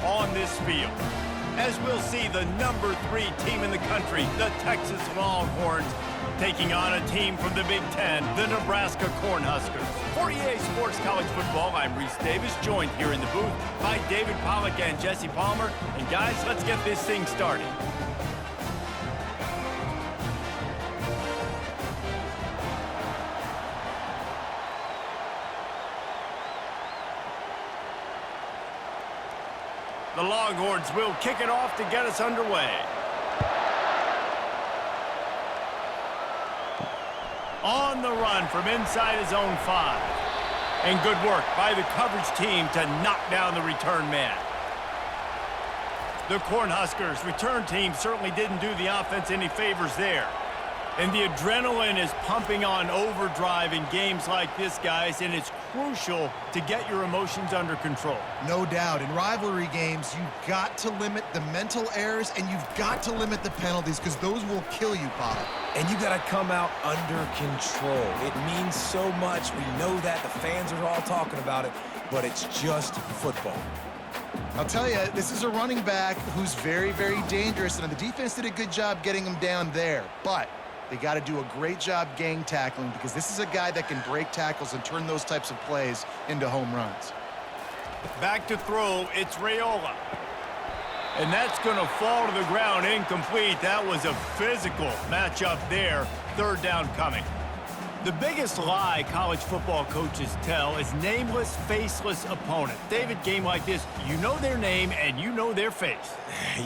on this field. As we'll see the number 3 team in the country, the Texas Longhorns, taking on a team from the Big Ten, the Nebraska Cornhuskers. For EA Sports College Football, I'm Reese Davis, joined here in the booth by David Pollack and Jesse Palmer. And guys, let's get this thing started. The Longhorns will kick it off to get us underway. On the run from inside his own 5. And good work by the coverage team to knock down the return man. The Cornhuskers return team certainly didn't do the offense any favors there. And the adrenaline is pumping on overdrive in games like this, guys, and it's crucial to get your emotions under control. No doubt. In rivalry games, you've got to limit the mental errors and you've got to limit the penalties because those will kill you, Bob. And you got to come out under control. It means so much. We know that. The fans are all talking about it, but it's just football. I'll tell you, this is a running back who's very, very dangerous, and the defense did a good job getting him down there. But they got to do a great job gang tackling because this is a guy that can break tackles and turn those types of plays into home runs. Back to throw, it's Raiola. And that's going to fall to the ground incomplete. That was a physical matchup there. Third down coming. The biggest lie college football coaches tell is nameless, faceless opponent. David, game like this, you know their name and you know their face.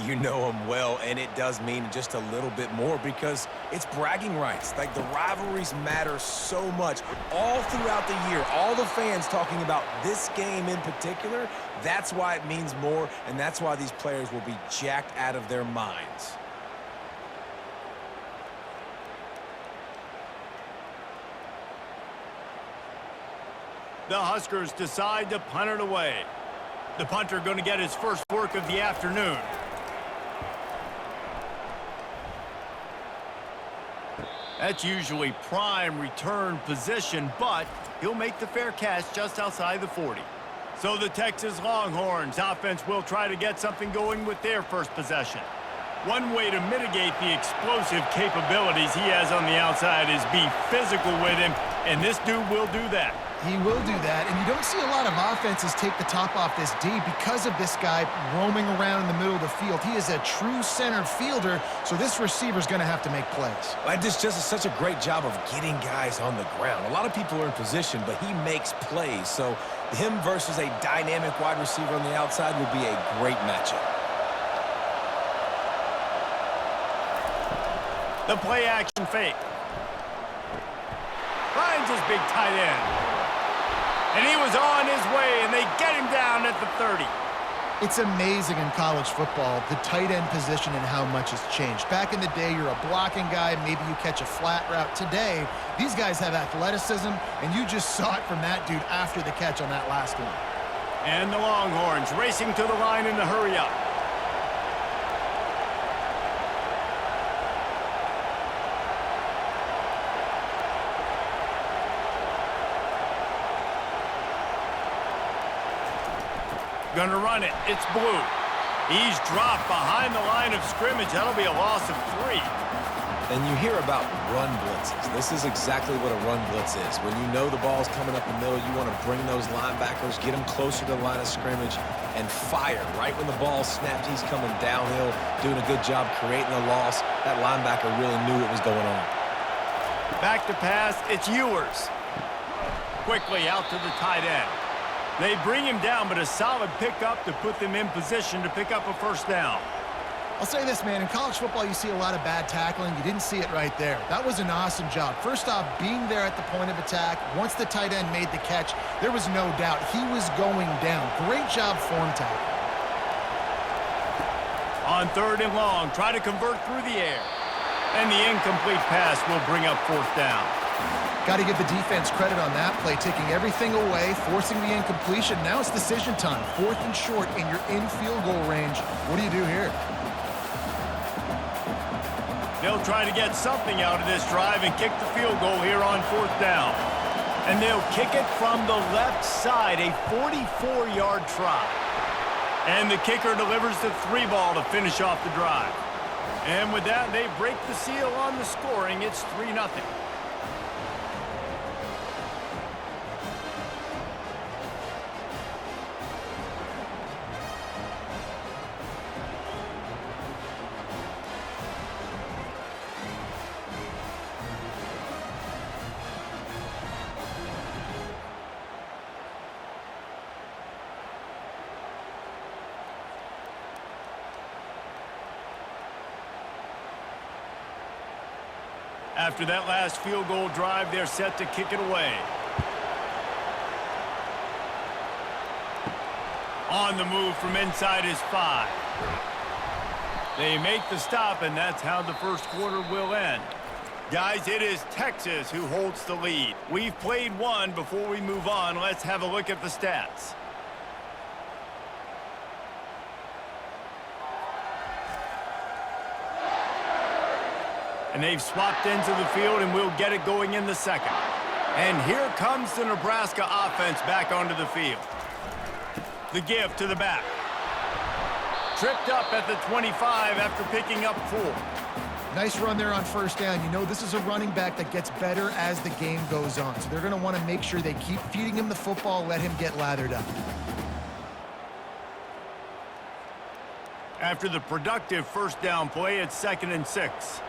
You know them well, and it does mean just a little bit more because it's bragging rights. Like, the rivalries matter so much. All throughout the year, all the fans talking about this game in particular, that's why it means more, and that's why these players will be jacked out of their minds. The Huskers decide to punt it away. The punter going to get his first work of the afternoon. That's usually prime return position, but he'll make the fair catch just outside the 40. So the Texas Longhorns offense will try to get something going with their first possession. One way to mitigate the explosive capabilities he has on the outside is be physical with him, and this dude will do that. He will do that, and you don't see a lot of offenses take the top off this D because of this guy roaming around in the middle of the field. He is a true center fielder, so this receiver's going to have to make plays. This just is such a great job of getting guys on the ground. A lot of people are in position, but he makes plays, so him versus a dynamic wide receiver on the outside will be a great matchup. The play action fake. Finds his big tight end. And he was on his way, and they get him down at the 30. It's amazing in college football, the tight end position and how much has changed. Back in the day, you're a blocking guy, maybe you catch a flat route. Today, these guys have athleticism, and you just saw it from that dude after the catch on that last one. And the Longhorns racing to the line in the hurry-up. Gonna run it. It's Blue. He's dropped behind the line of scrimmage. That'll be a loss of 3. And you hear about run blitzes. This is exactly what a run blitz is. When you know the ball's coming up the middle, you want to bring those linebackers, get them closer to the line of scrimmage, and fire. Right when the ball snapped, he's coming downhill, doing a good job creating a loss. That linebacker really knew what was going on. Back to pass. It's Ewers. Quickly out to the tight end. They bring him down, but a solid pickup to put them in position to pick up a first down. I'll say this, man. In college football, you see a lot of bad tackling. You didn't see it right there. That was an awesome job. First off, being there at the point of attack. Once the tight end made the catch, there was no doubt he was going down. Great job form tackle. On 3rd and long, try to convert through the air. And the incomplete pass will bring up 4th down. Got to give the defense credit on that play, taking everything away, forcing the incompletion. Now it's decision time. 4th and short, and you're in field goal range. What do you do here? They'll try to get something out of this drive and kick the field goal here on 4th down. And they'll kick it from the left side, a 44-yard try. And the kicker delivers the 3 ball to finish off the drive. And with that, they break the seal on the scoring. It's 3-0. After that last field goal drive, they're set to kick it away. On the move from inside his 5. They make the stop, and that's how the first quarter will end. Guys, it is Texas who holds the lead. We've played one. Before we move on, let's have a look at the stats. And they've swapped into the field, and we'll get it going in the second. And here comes the Nebraska offense back onto the field. The give to the back. Tripped up at the 25 after picking up 4. Nice run there on first down. You know, this is a running back that gets better as the game goes on. So they're going to want to make sure they keep feeding him the football, let him get lathered up. After the productive first down play, it's 2nd and 6.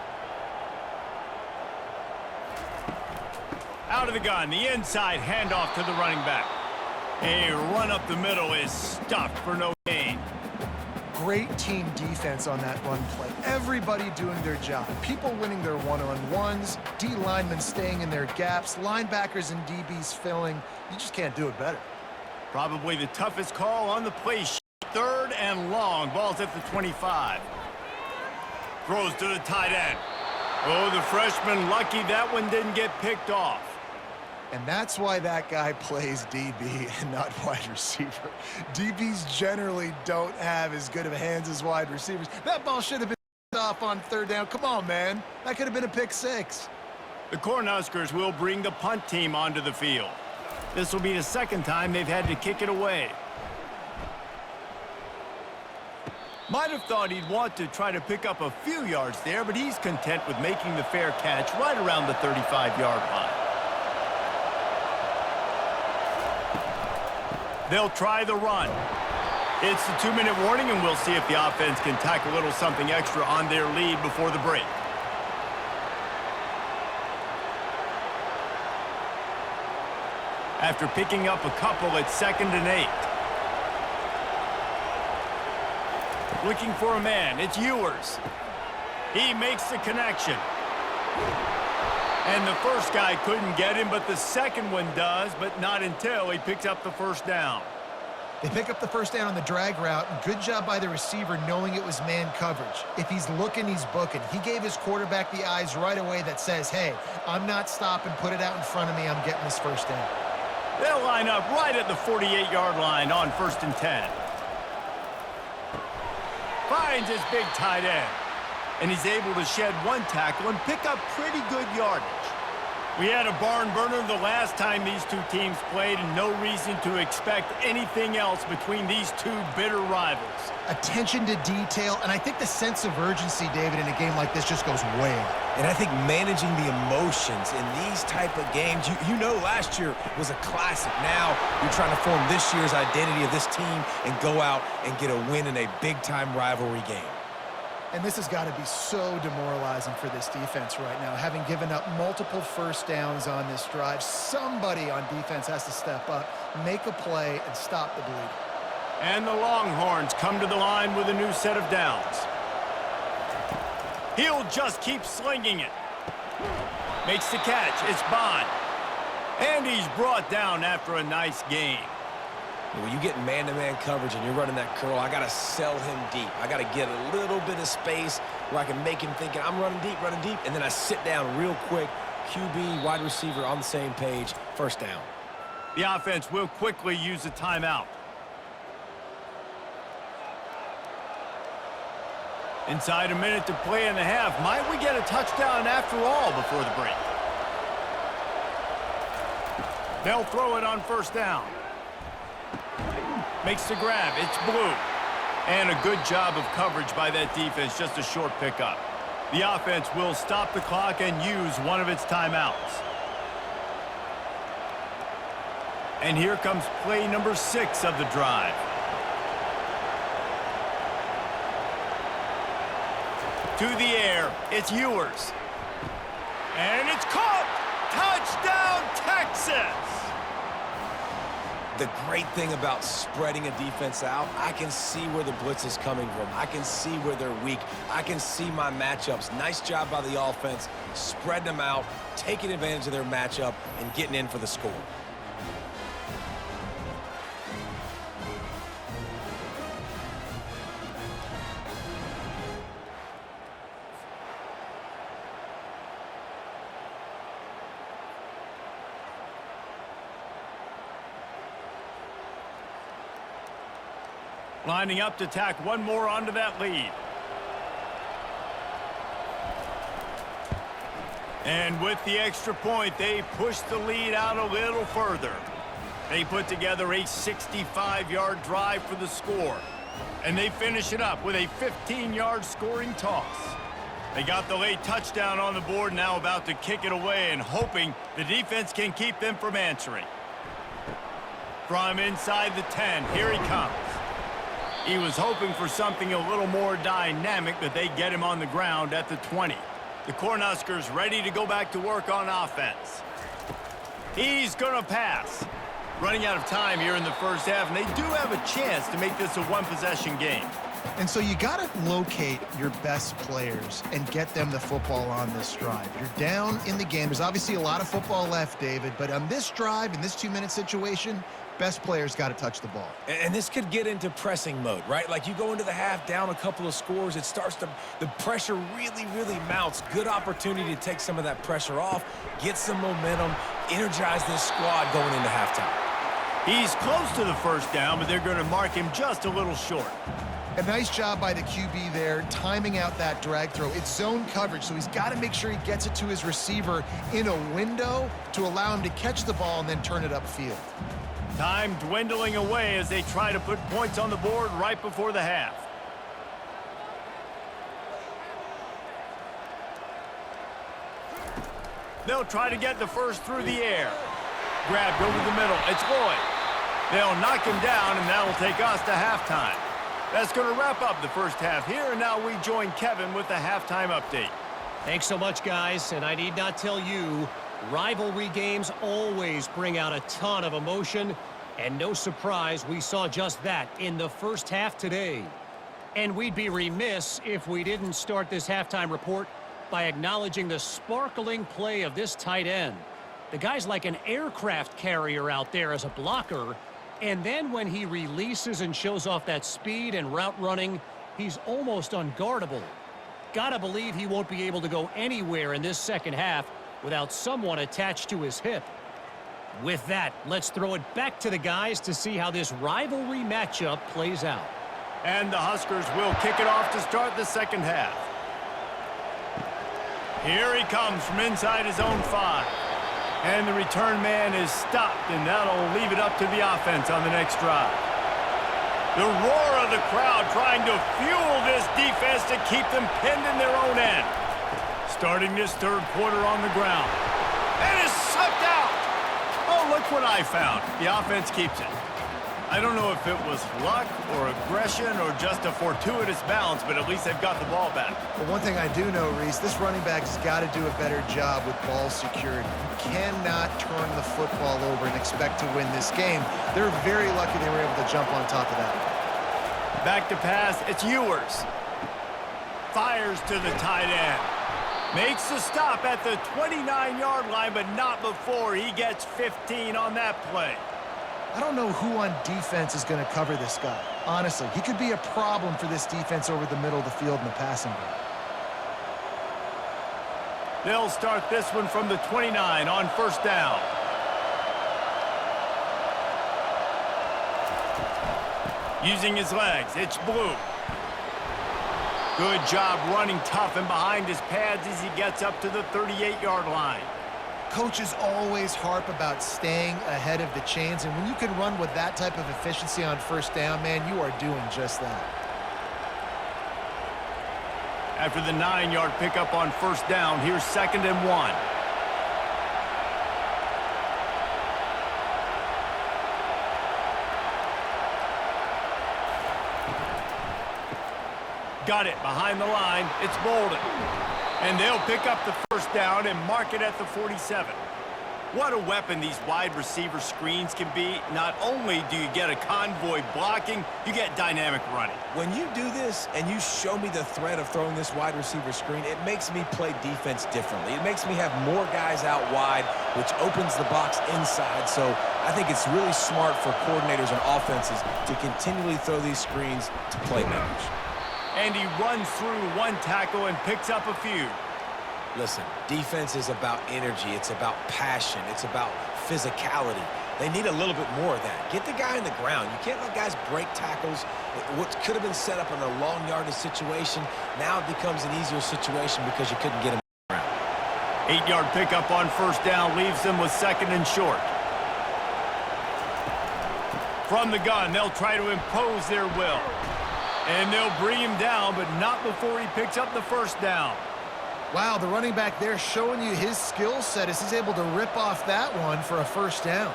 Out of the gun, the inside handoff to the running back. A run up the middle is stuffed for no gain. Great team defense on that run play. Everybody doing their job. People winning their one-on-ones, D linemen staying in their gaps, linebackers and DBs filling. You just can't do it better. Probably the toughest call on the play sheet. 3rd and long. Ball's at the 25. Throws to the tight end. Oh, the freshman lucky that one didn't get picked off. And that's why that guy plays DB and not wide receiver. DBs generally don't have as good of hands as wide receivers. That ball should have been off on 3rd down. Come on, man. That could have been a pick 6. The Cornhuskers will bring the punt team onto the field. This will be the 2nd time they've had to kick it away. Might have thought he'd want to try to pick up a few yards there, but he's content with making the fair catch right around the 35-yard line. They'll try the run. It's the 2-minute warning, and we'll see if the offense can tack a little something extra on their lead before the break. After picking up a couple, it's 2nd and 8. Looking for a man. It's Ewers. He makes the connection. And the first guy couldn't get him, but the second one does, but not until he picks up the first down. They pick up the first down on the drag route. Good job by the receiver knowing it was man coverage. If he's looking, he's booking. He gave his quarterback the eyes right away that says, hey, I'm not stopping. Put it out in front of me. I'm getting this first down. They'll line up right at the 48-yard line on 1st and 10. Finds his big tight end. And he's able to shed one tackle and pick up pretty good yardage. We had a barn burner the last time these two teams played, and no reason to expect anything else between these two bitter rivals. Attention to detail, and I think the sense of urgency, David, in a game like this just goes way up. And I think managing the emotions in these type of games, you know last year was a classic. Now you're trying to form this year's identity of this team and go out and get a win in a big-time rivalry game. And this has got to be so demoralizing for this defense right now. Having given up multiple first downs on this drive, somebody on defense has to step up, make a play, and stop the bleeding. And the Longhorns come to the line with a new set of downs. He'll just keep slinging it. Makes the catch. It's Bond. And he's brought down after a nice gain. When you get man-to-man coverage and you're running that curl, I got to sell him deep. I got to get a little bit of space where I can make him think I'm running deep, and then I sit down real quick. QB, wide receiver on the same page, first down. The offense will quickly use a timeout. Inside a minute to play in the half. Might we get a touchdown after all before the break? They'll throw it on first down. Makes the grab. It's Blue. And a good job of coverage by that defense, just a short pickup. The offense will stop the clock and use one of its timeouts. And here comes play number 6 of the drive. To the air, it's Ewers. And it's caught! Touchdown, Texas! The great thing about spreading a defense out, I can see where the blitz is coming from. I can see where they're weak. I can see my matchups. Nice job by the offense, spreading them out, taking advantage of their matchup, and getting in for the score. Lining up to tack one more onto that lead. And with the extra point, they push the lead out a little further. They put together a 65-yard drive for the score. And they finish it up with a 15-yard scoring toss. They got the late touchdown on the board, now about to kick it away and hoping the defense can keep them from answering. From inside the 10, here he comes. He was hoping for something a little more dynamic, but they get him on the ground at the 20. The Cornhuskers ready to go back to work on offense. He's going to pass. Running out of time here in the first half, and they do have a chance to make this a one-possession game. And so you got to locate your best players and get them the football on this drive. You're down in the game. There's obviously a lot of football left, David, but on this drive, in this 2-minute situation, best players got to touch the ball. And this could get into pressing mode, right? Like you go into the half down a couple of scores, it starts to, the pressure really, really mounts. Good opportunity to take some of that pressure off, get some momentum, energize this squad going into halftime. He's close to the first down, but they're going to mark him just a little short. A nice job by the QB there, timing out that drag throw. It's zone coverage, so he's got to make sure he gets it to his receiver in a window to allow him to catch the ball and then turn it upfield. Time dwindling away as they try to put points on the board right before the half. They'll try to get the first through the air. Grabbed over the middle. It's Lloyd. They'll knock him down, and that'll take us to halftime. That's going to wrap up the first half here, and now we join Kevin with the halftime update. Thanks so much, guys, and I need not tell you, rivalry games always bring out a ton of emotion, and no surprise we saw just that in the first half today. And we'd be remiss if we didn't start this halftime report by acknowledging the sparkling play of this tight end. The guy's like an aircraft carrier out there as a blocker, and then when he releases and shows off that speed and route running, he's almost unguardable. Gotta believe he won't be able to go anywhere in this second half without someone attached to his hip. With that, let's throw it back to the guys to see how this rivalry matchup plays out. And the Huskers will kick it off to start the second half. Here he comes from inside his own 5. And the return man is stopped, and that'll leave it up to the offense on the next drive. The roar of the crowd trying to fuel this defense to keep them pinned in their own end. Starting this third quarter on the ground. And it's sucked out. Oh, look what I found. The offense keeps it. I don't know if it was luck or aggression or just a fortuitous bounce, but at least they've got the ball back. But one thing I do know, Reese, this running back's got to do a better job with ball security. You cannot turn the football over and expect to win this game. They're very lucky they were able to jump on top of that. Back to pass, it's Ewers. Fires to the tight end. Makes the stop at the 29-yard line, but not before he gets 15 on that play. I don't know who on defense is going to cover this guy. Honestly, he could be a problem for this defense over the middle of the field in the passing game. They'll start this one from the 29 on first down. Using his legs, it's Blue. Good job running tough and behind his pads as he gets up to the 38-yard line. Coaches always harp about staying ahead of the chains, and when you can run with that type of efficiency on first down, man, you are doing just that. After the 9-yard pickup on first down, here's 2nd and 1. Got it behind the line. It's Bolden. And they'll pick up the first down and mark it at the 47. What a weapon these wide receiver screens can be. Not only do you get a convoy blocking, you get dynamic running. When you do this and you show me the threat of throwing this wide receiver screen, it makes me play defense differently. It makes me have more guys out wide, which opens the box inside. So I think it's really smart for coordinators and offenses to continually throw these screens to playmakers. And he runs through one tackle and picks up a few. Listen, defense is about energy. It's about passion. It's about physicality. They need a little bit more of that. Get the guy on the ground. You can't let guys break tackles. What could have been set up in a long yardage situation, now it becomes an easier situation because you couldn't get him on the ground. 8-yard pickup on first down leaves them with 2nd and short. From the gun, they'll try to impose their will. And they'll bring him down, but not before he picks up the first down. Wow, the running back there showing you his skill set as he's able to rip off that one for a first down.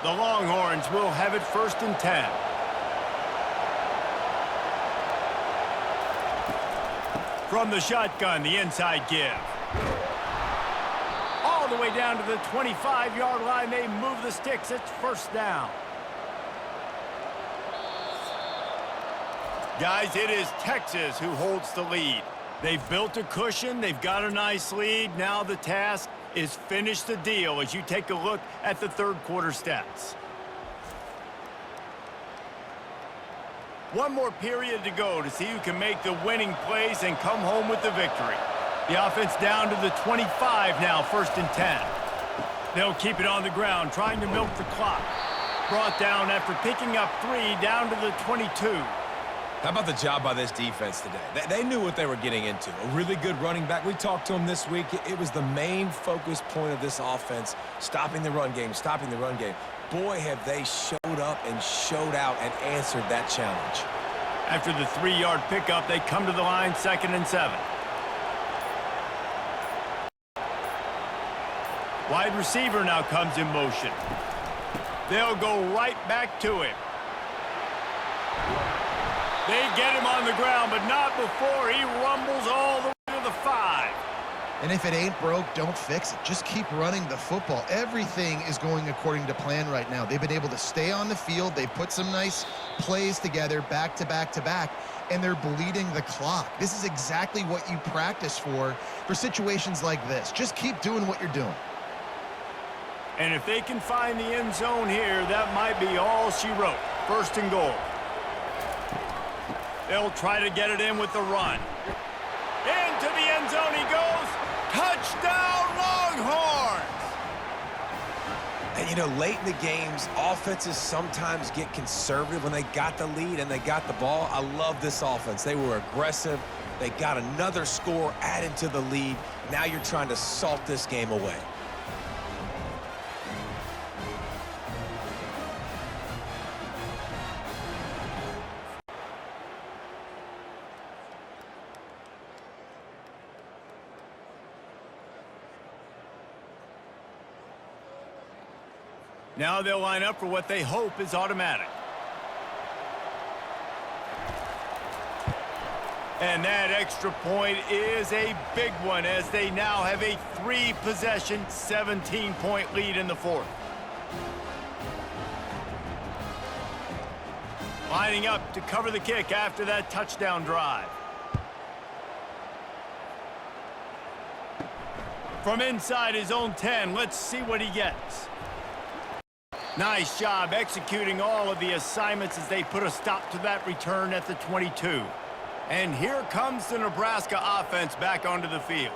The Longhorns will have it 1st and 10. From the shotgun, the inside give. All the way down to the 25-yard line, they move the sticks. It's first down. Guys, it is Texas who holds the lead. They've built a cushion. They've got a nice lead. Now the task is finish the deal as you take a look at the third quarter stats. One more period to go to see who can make the winning plays and come home with the victory. The offense down to the 25 now, 1st and 10. They'll keep it on the ground, trying to milk the clock. Brought down after picking up 3 down to the 22. How about the job by this defense today? They knew what they were getting into. A really good running back. We talked to him this week. It was the main focus point of this offense, stopping the run game, stopping the run game. Boy, have they showed up and showed out and answered that challenge. After the 3-yard pickup, they come to the line, 2nd and 7. Wide receiver now comes in motion. They'll go right back to him. They get him on the ground, but not before he rumbles all the way to the 5. And if it ain't broke, don't fix it. Just keep running the football. Everything is going according to plan right now. They've been able to stay on the field. They've put some nice plays together back to back to back, and they're bleeding the clock. This is exactly what you practice for situations like this. Just keep doing what you're doing. And if they can find the end zone here, that might be all she wrote. 1st and goal. They'll try to get it in with the run. Into the end zone he goes. Touchdown, Longhorns! And, you know, late in the games, offenses sometimes get conservative when they got the lead and they got the ball. I love this offense. They were aggressive. They got another score added to the lead. Now you're trying to salt this game away. Now they'll line up for what they hope is automatic. And that extra point is a big one as they now have a 3-possession, 17-point lead in the 4th. Lining up to cover the kick after that touchdown drive. From inside his own 10, let's see what he gets. Nice job executing all of the assignments as they put a stop to that return at the 22. And here comes the Nebraska offense back onto the field.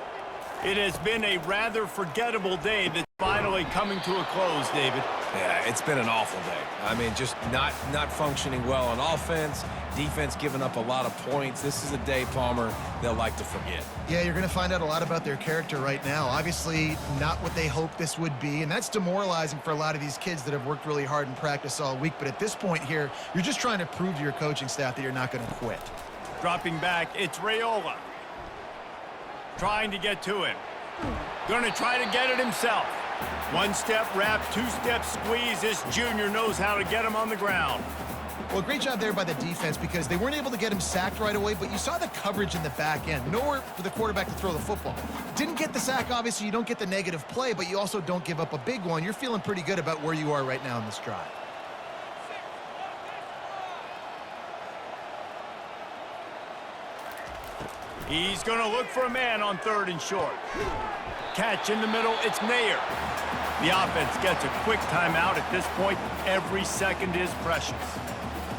It has been a rather forgettable day that's finally coming to a close, David. Yeah, it's been an awful day. I mean, just not functioning well on offense, defense giving up a lot of points. This is a day, Palmer, they'll like to forget. Yeah, you're going to find out a lot about their character right now. Obviously, not what they hoped this would be, and that's demoralizing for a lot of these kids that have worked really hard in practice all week. But at this point here, you're just trying to prove to your coaching staff that you're not going to quit. Dropping back, it's Raiola. Trying to get to him. Going to try to get it himself. One-step wrap, two-step squeeze. This junior knows how to get him on the ground. Well, great job there by the defense because they weren't able to get him sacked right away, but you saw the coverage in the back end. Nowhere for the quarterback to throw the football. Didn't get the sack, obviously. You don't get the negative play, but you also don't give up a big one. You're feeling pretty good about where you are right now in this drive. He's going to look for a man on 3rd and short. Catch in the middle, it's Nair. The offense gets a quick timeout at this point. Every second is precious.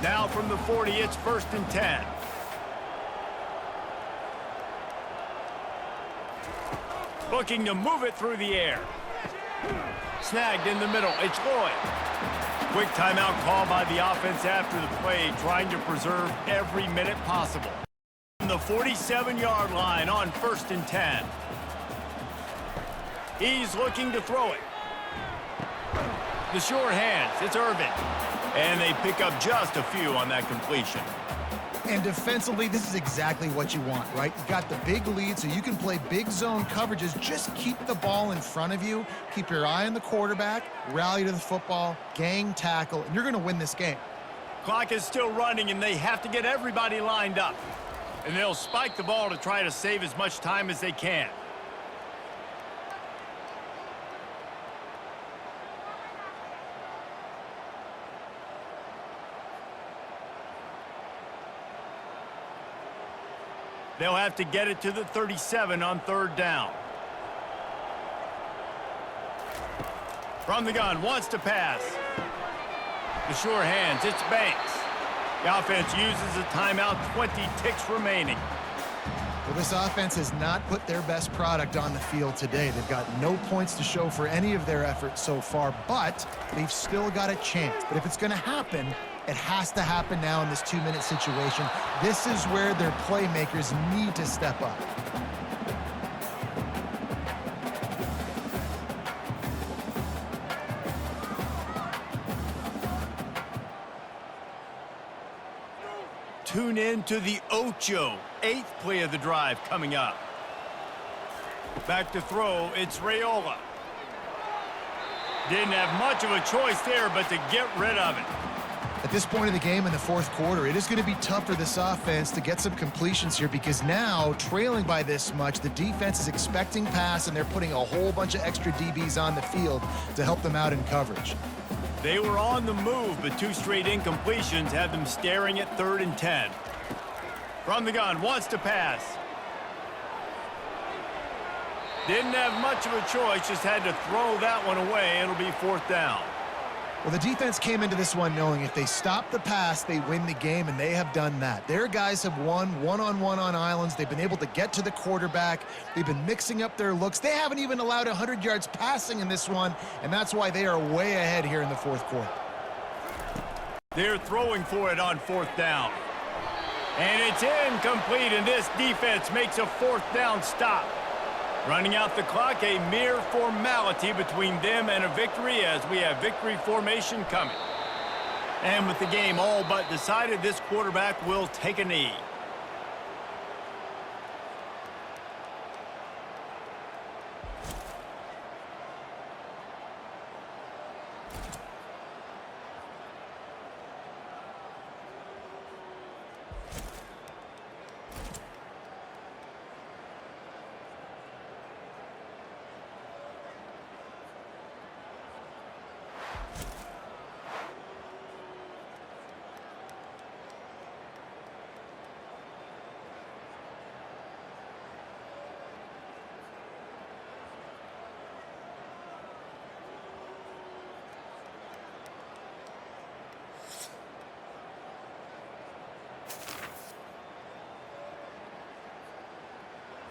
Now from the 40, it's 1st and 10. Looking to move it through the air. Snagged in the middle, it's Lloyd. Quick timeout call by the offense after the play, trying to preserve every minute possible. The 47-yard line on 1st and 10. He's looking to throw it. The short hands, it's Irvin. And they pick up just a few on that completion. And defensively, this is exactly what you want, right? You got the big lead, so you can play big zone coverages. Just keep the ball in front of you. Keep your eye on the quarterback. Rally to the football. Gang tackle. And you're going to win this game. Clock is still running, and they have to get everybody lined up. And they'll spike the ball to try to save as much time as they can. They'll have to get it to the 37 on 3rd down. From the gun, wants to pass. The sure hands, it's Banks. The offense uses a timeout, 20 ticks remaining. Well, this offense has not put their best product on the field today. They've got no points to show for any of their efforts so far, but they've still got a chance. But if it's going to happen, it has to happen now in this 2-minute situation. This is where their playmakers need to step up. Tune in to the Ocho, 8th play of the drive coming up. Back to throw, it's Raiola. Didn't have much of a choice there, but to get rid of it. At this point in the game in the 4th quarter, it is going to be tough for this offense to get some completions here because now, trailing by this much, the defense is expecting pass, and they're putting a whole bunch of extra DBs on the field to help them out in coverage. They were on the move, but 2 straight incompletions have them staring at 3rd and 10. From the gun, wants to pass. Didn't have much of a choice, just had to throw that one away. It'll be 4th down. Well, the defense came into this one knowing if they stop the pass, they win the game, and they have done that. Their guys have won one-on-one on islands. They've been able to get to the quarterback. They've been mixing up their looks. They haven't even allowed 100 yards passing in this one, and that's why they are way ahead here in the 4th quarter. They're throwing for it on 4th down. And it's incomplete, and this defense makes a 4th down stop. Running out the clock, a mere formality between them and a victory as we have victory formation coming. And with the game all but decided, this quarterback will take a knee.